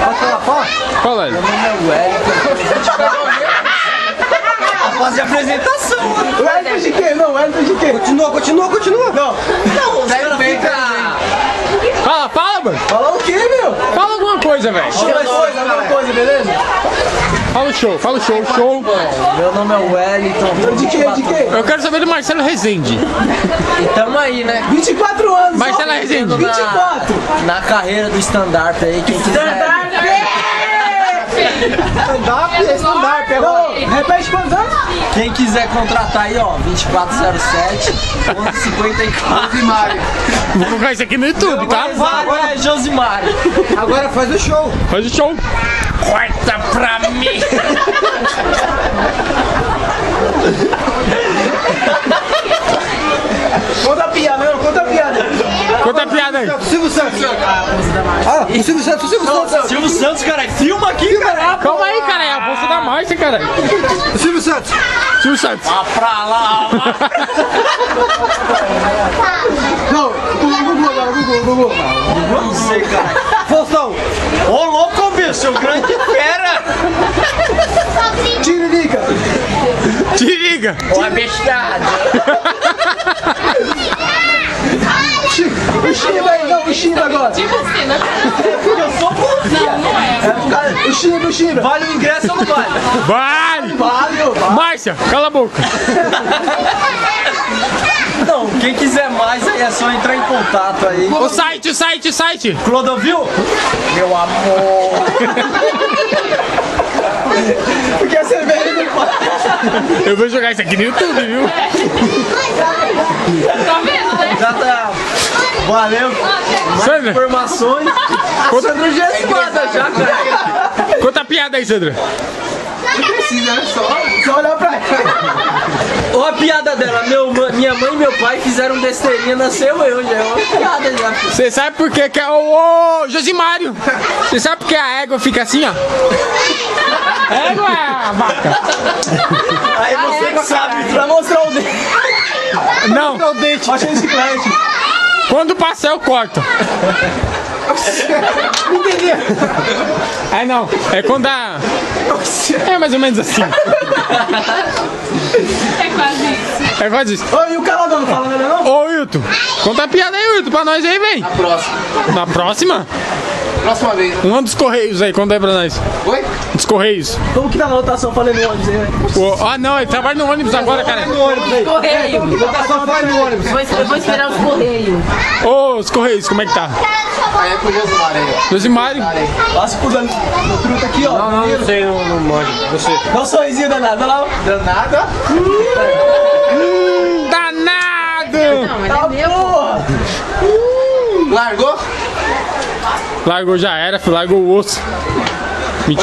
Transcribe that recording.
Pode falar, fala? Fala aí. Meu nome é Wellington. A fase de apresentação. O Wellington de quê? Não, o Wellington de quê? Continua. Não, os caras ficam... Fala, mano. Fala o quê, meu? Fala alguma coisa, velho. Alguma coisa, beleza? Fala o show. Meu nome é Wellington. De quê? Eu quero saber do Marcelo Rezende. E tamo aí, né? 24 anos. Marcelo Rezende. 24. Na carreira do stand-up aí, quem quiser... Stand-up, não, repete quantos anos? Quem quiser contratar aí, ó, 2407 54. Primário. Vou colocar isso aqui no YouTube, tá? Agora é Josimari. Agora faz o show. Faz o show. Corta pra mim. Conta a piada, não, conta a piada. Conta a piada aí. Silvio Santos. Ah, o Silvio Santos. Silvio Santos, cara, filma aqui, cara. Calma aí, cara. É a bolsa da Márcia, cara. O Silvio Santos. Silvio Santos. Vá pra lá. Não, o Gugu. Não sei, cara. Faustão. Ô, louco, bicho, o grande fera. Tiririca. Te liga. Ó, bestada. O Chimba aí, não, o Chimba agora. Tipo assim, né? Eu sou bom. Não, não é. O Chimba. Vale o ingresso ou não vale? Vale. Vale. Márcia, cala a boca. Não, quem quiser mais aí é só entrar em contato aí. O site. Clodovil? Meu amor. Porque a cerveja não faz. Eu vou jogar isso aqui no YouTube, viu? Tá vendo, né? Já tá. Valeu. Mais Sandra, informações. Sandra já é espada já, cara. conta a piada aí, Sandra. Precisa, né? Só olhar pra cá. Ó a piada dela, minha mãe e meu pai fizeram besteirinha, nasceu eu, já é uma piada já. Você sabe por que é o Josimário? Você sabe por que a égua fica assim, ó? Égua é a vaca. Aí você que sabe. Pra mostrar o dente. Não, O dente. Baixa esse chiclete. quando passar eu corto. Entendi. É não, é quando a... É mais ou menos assim. É quase isso. É quase isso. Ô, e o caladão não fala nada não? Ô, Wilton, conta a piada aí, Wilton, pra nós aí, vem. Próximo. Na próxima? Próxima vez. Um dos Correios aí, conta aí pra nós. Oi? Dos Correios. Como que tá na lotação falando no ônibus aí, velho? Ah, não, ele trabalha no ônibus agora, cara. Correio. Lotação faz no ônibus. Eu vou esperar os correios. Ô, os Correios, como é que tá? Aí é com o Josimar aí. Josimário. Passa por dentro do truta aqui, ó. Não sei, não morde. Você. Dá um sorrisinho danado, olha lá. Danada. Danado! Não, mas é meu. Porra. Largou? Largou já era, filho, largou o osso. Mentira.